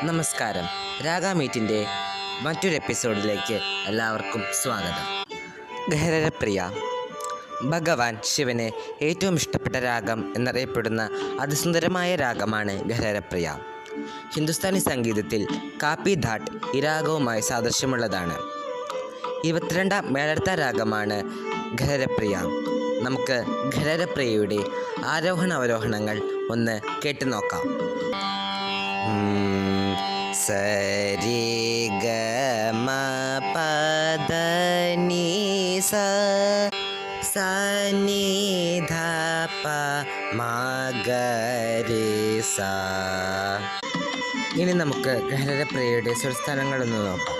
നമസ്കാരം. രാഗ മീറ്റിൻ്റെ മറ്റൊരു എപ്പിസോഡിലേക്ക് എല്ലാവർക്കും സ്വാഗതം. ഗഹരപ്രിയ. ഭഗവാൻ ശിവന് ഏറ്റവും ഇഷ്ടപ്പെട്ട രാഗം എന്നറിയപ്പെടുന്ന അതിസുന്ദരമായ രാഗമാണ് ഗഹരപ്രിയ. ഹിന്ദുസ്ഥാനി സംഗീതത്തിൽ കാപ്പി ധാട്ട് ഈ രാഗവുമായി സാദൃശ്യമുള്ളതാണ്. 22ാം മേളർത്ത രാഗമാണ് ഗഹരപ്രിയ. നമുക്ക് ഗഹരപ്രിയയുടെ ആരോഹണ അവരോഹണങ്ങൾ ഒന്ന് കേട്ടു നോക്കാം. സരി ഗ മ പദ നി സ സ നി ധ പ മ ഗ രി സ. ഇനി നമുക്ക് ഗഹരപ്രിയയുടെ സ്വരസ്ഥാനങ്ങളൊന്ന് നോക്കാം.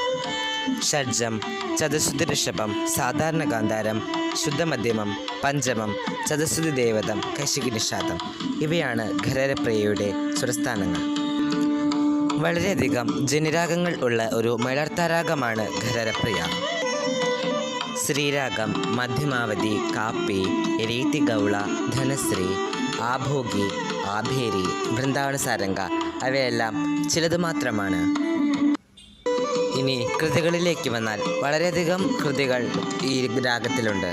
ഷഡ്ജം, ചതുശ്രുതി ഋഷഭം, സാധാരണ ഗാന്ധാരം, ശുദ്ധമധ്യമം, പഞ്ചമം, ചതുശ്രുതി ദേവതം, കൈശികി നിഷാദം ഇവയാണ് ഗഹരപ്രിയയുടെ സ്വരസ്ഥാനങ്ങൾ. വളരെയധികം ജനിരാഗങ്ങൾ ഉള്ള ഒരു മേളർത്താരാഗമാണ് ഗഹരപ്രിയ. ശ്രീരാഗം, മധ്യമാവതി, കാപ്പി, രീതി ഗൗള, ധനശ്രീ, ആഭോഗി, ആഭേരി, വൃന്ദാവന സാരംഗ അവയെല്ലാം ചിലത് മാത്രമാണ്. ഇനി കൃതികളിലേക്ക് വന്നാൽ വളരെയധികം കൃതികൾ ഈ രാഗത്തിലുണ്ട്.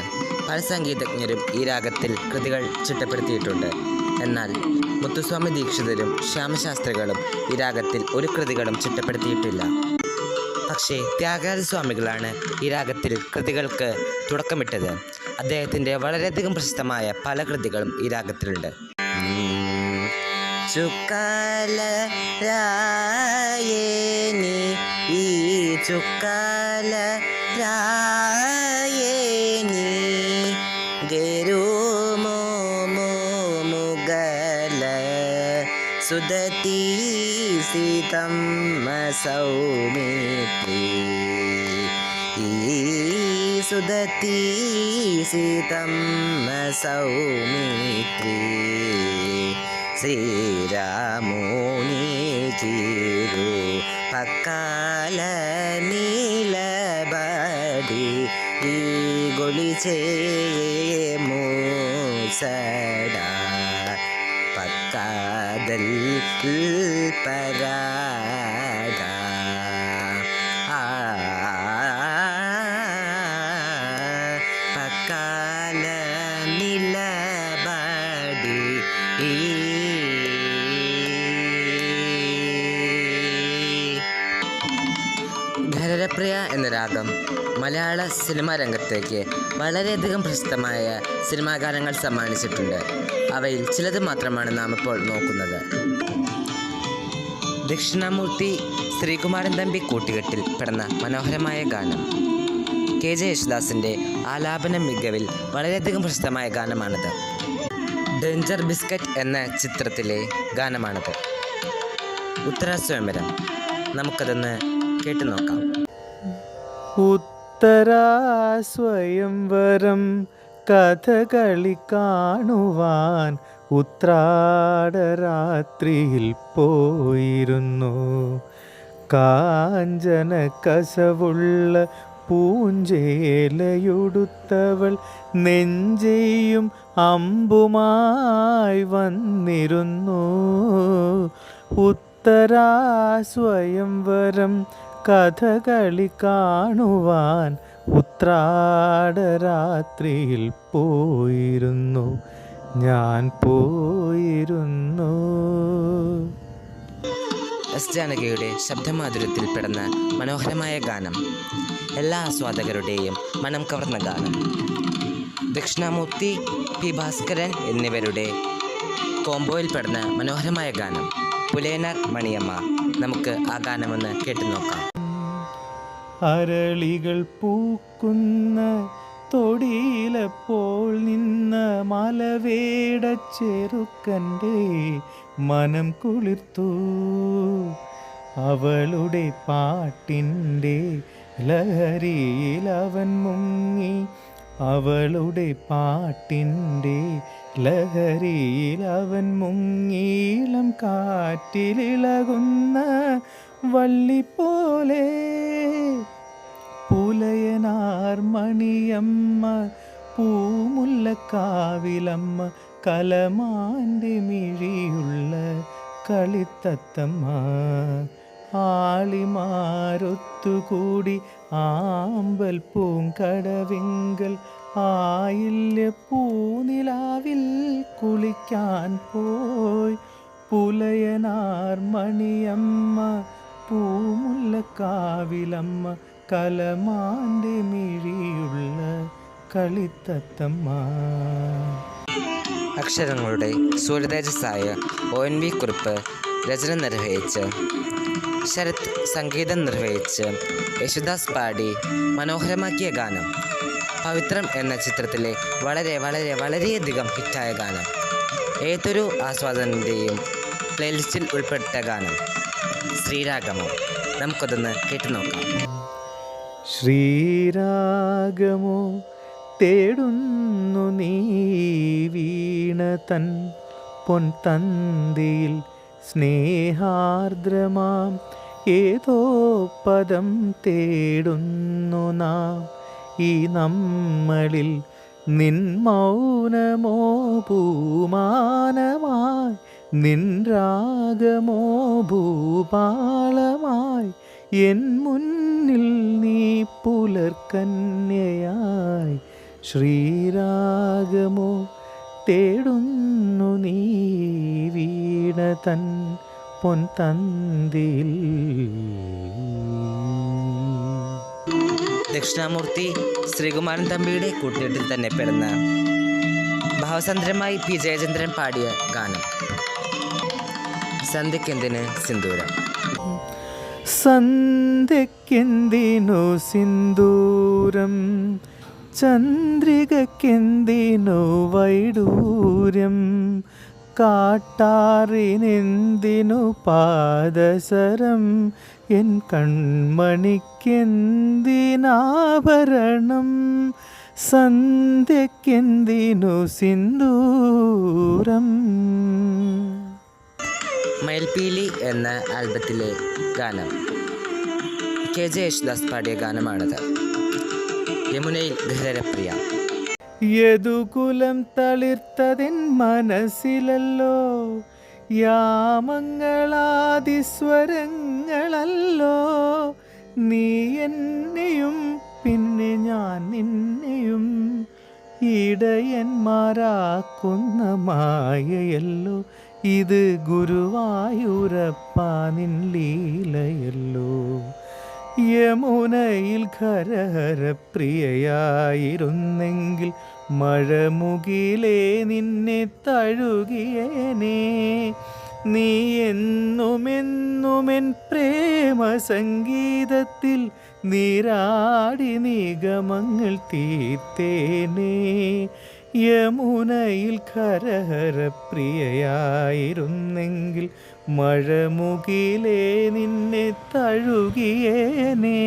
പല സംഗീതജ്ഞരും ഈ രാഗത്തിൽ കൃതികൾ ചിട്ടപ്പെടുത്തിയിട്ടുണ്ട്. എന്നാൽ മുത്തുസ്വാമി ദീക്ഷിതരും ശ്യാമശാസ്ത്രികളും ഈ രാഗത്തിൽ ഒരു കൃതികളും ചിട്ടപ്പെടുത്തിയിട്ടില്ല. പക്ഷേ ത്യാഗരാജസ്വാമികളാണ് ഈ രാഗത്തിൽ കൃതികൾക്ക് തുടക്കമിട്ടത്. അദ്ദേഹത്തിൻ്റെ വളരെയധികം പ്രശസ്തമായ പല കൃതികളും ഈ രാഗത്തിലുണ്ട്. ചുക്കാല രായേനി ഈ ചുക്കാല രായേനി ഗരുമോ മുഗല സുദതി സീതം സൗമിത്രി ഈ സുദതി സീതം സൗമിത്രി ശ്രീരാമോനി കീരു പക്കാല നീലബടി ഈ ഗൊളിച്ചേ മൂസട പക്കാതൽ പരാട പക്കാല നീലബടി ഈ ഗഹരപ്രിയ എന്ന രാഗം മലയാള സിനിമാ രംഗത്തേക്ക് വളരെയധികം പ്രശസ്തമായ സിനിമാ ഗാനങ്ങൾ സമ്മാനിച്ചിട്ടുണ്ട്. അവയിൽ ചിലത് മാത്രമാണ് നാം ഇപ്പോൾ നോക്കുന്നത്. ദക്ഷിണാമൂർത്തി ശ്രീകുമാരൻ തമ്പി കൂട്ടുകെട്ടിൽ പിറന്ന മനോഹരമായ ഗാനം. KJ യേശുദാസിൻ്റെ ആലാപന മികവിൽ വളരെയധികം പ്രശസ്തമായ ഗാനമാണത്. ഡേഞ്ചർ ബിസ്ക്കറ്റ് എന്ന ചിത്രത്തിലെ ഗാനമാണത്. ഉത്തരാസ്വയംവരം. നമുക്കതൊന്ന് കേട്ടു നോക്കാം. ഉത്തരാസ്വയംവരം കഥകളി കാണുവാൻ ഉത്രാടരാത്രിയിൽ പോയിരുന്നു. കാഞ്ചന കസവുള്ള പൂഞ്ചേലയുടുത്തവൾ നെഞ്ചെയും അമ്പുമായി വന്നിരുന്നു. ഉത്തരാസ്വയംവരം കഥകളി കാണുവാൻ ഉത്രാടരാത്രിയിൽ പോയിരുന്നു, ഞാൻ പോയിരുന്നു. എസ് ജാനകിയുടെ ശബ്ദമാധുര്യത്തിൽ പിറന്ന മനോഹരമായ ഗാനം. എല്ലാ ആസ്വാദകരുടെയും മനം കവർന്ന ഗാനം. ദക്ഷിണാമൂർത്തി, P. ഭാസ്കരൻ എന്നിവരുടെ കോംബോയിൽ പിറന്ന മനോഹരമായ ഗാനം. പുലേനാർ മണിയമ്മ. നമുക്ക് ആ ഗാനമൊന്ന് കേട്ടു നോക്കാം. അരളികൾ പൂക്കുന്ന തൊടിയിലപ്പോൾ നിന്ന മലവേട ചെറുക്കൻ്റെ മനം കുളിർത്തു. അവളുടെ പാട്ടിൻ്റെ ലഹരിയിൽ അവൻ മുങ്ങി. അവളുടെ പാട്ടിൻ്റെ ലഹരിയിൽ അവൻ മുങ്ങീളം കാറ്റിലിളകുന്ന വള്ളിപ്പോലെ. പുലയനാർ മണിയമ്മ, പൂമുല്ലക്കാവിലമ്മ, കലമാൻ്റെ മിഴിയുള്ള കളിത്തത്തമ്മ, ആളിമാരൊത്തുകൂടി ആമ്പൽ പൂങ്കടവിങ്കൽ ആയില്യ പൂനിലാവിൽ കുളിക്കാൻ പോയി. പുലയനാർ മണിയമ്മ പൂമുല്ലക്കാവിലമ്മ കലമാൻ്റെ മിഴിയുള്ള കളിത്തത്തമ്മ. അക്ഷരങ്ങളുടെ സൂര്യതേജസ്സായ ONV കുറുപ്പ് രചന നിർവഹിച്ച് ശരത് സംഗീതം നിർവഹിച്ച് യേശുദാസ് പാടി മനോഹരമാക്കിയ ഗാനം പവിത്രം എന്ന ചിത്രത്തിലെ വളരെയധികം ഹിറ്റായ ഗാനം. ഏതൊരു ആസ്വാദകൻ്റെയും പ്ലേലിസ്റ്റിൽ ഉൾപ്പെട്ട ഗാനം ശ്രീരാഗമോ. നമുക്കതൊന്ന് കേട്ടു നോക്കാം. ശ്രീരാഗമോ തേടുന്നു നീ വീണ തൻ പൊൻതന്തിയിൽ സ്നേഹാർദ്രമാം ഏതോ പദം തേടുന്നു നാം. ഈ നമ്മളിൽ നിൻ മൗനമോ പൂമാനമായി, നിൻ രാഗമോ ഭൂപാളമായി, എൻ മുന്നിൽ നീ പുലർക്കന്യയായി. ശ്രീരാഗമോ തേടുന്നു നീ വീണ തൻ പൊൻതന്തിയിൽ. ദക്ഷിണാമൂർത്തി ശ്രീകുമാരൻ തമ്പിയുടെ കൂട്ടുകെട്ടിൽ തന്നെ പിറന്ന ഭാവസന്ദ്രമായി P. ജയചന്ദ്രൻ പാടിയ ഗാനം സന്ധ്യക്കെന്തിന് സിന്ദൂരം. സന്ധ്യക്കെന്തിനു സിന്ദൂരം, ചന്ദ്രികക്കെന്തിനു വൈഡൂര്യം, കാട്ടാറിനെന്തിനു പാദസരം, എൻ കൺമണിക്കെന്തിനാഭരണം. സന്ധ്യക്കെന്തിനു സിന്ദൂരം. മയിൽപീലി എന്ന ആൽബത്തിലെ ഗാനം KJ യേശുദാസ് പാടിയ ഗാനമാണത്. യമുനയിൽ ഘരരപ്രിയ. യദുകുലം തളിർത്തതിൻ മനസ്സിലല്ലോ യാമങ്ങളാദിസ്വരങ്ങളല്ലോ. നീ എന്നെയും പിന്നെ ഞാൻ നിന്നെയും ഇടയന്മാരാക്കുന്ന മായയല്ലോ. ഇത് ഗുരുവായൂരപ്പാ നിൻ ലീലയല്ലോ. യമുനയിൽ ഖരഹരപ്രിയയായിരുന്നെങ്കിൽ മഴമുകിലേ നിന്നെ തഴുകിയേനേ. നീ എന്നുമെന്നുമെൻ പ്രേമ സംഗീതത്തിൽ നീരാടി നിഗമങ്ങൾ തീർത്തേനേ. യമുനയിൽ ഖരഹരപ്രിയയായിരുന്നെങ്കിൽ മഴമുകിലേ നിന്നെ തഴുകിയേനേ.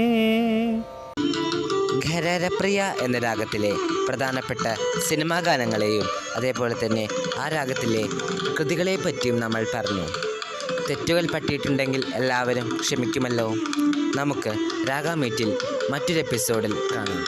ഘരരപ്രിയ എന്ന രാഗത്തിലെ പ്രധാനപ്പെട്ട സിനിമാ ഗാനങ്ങളെയും അതേപോലെ തന്നെ ആ രാഗത്തിലെ കൃതികളെ പറ്റിയും നമ്മൾ പറഞ്ഞു. തെറ്റുകൾ പറ്റിയിട്ടുണ്ടെങ്കിൽ എല്ലാവരും ക്ഷമിക്കുമല്ലോ. നമുക്ക് രാഗാമീറ്റിൽ മറ്റൊരു എപ്പിസോഡിൽ കാണാം.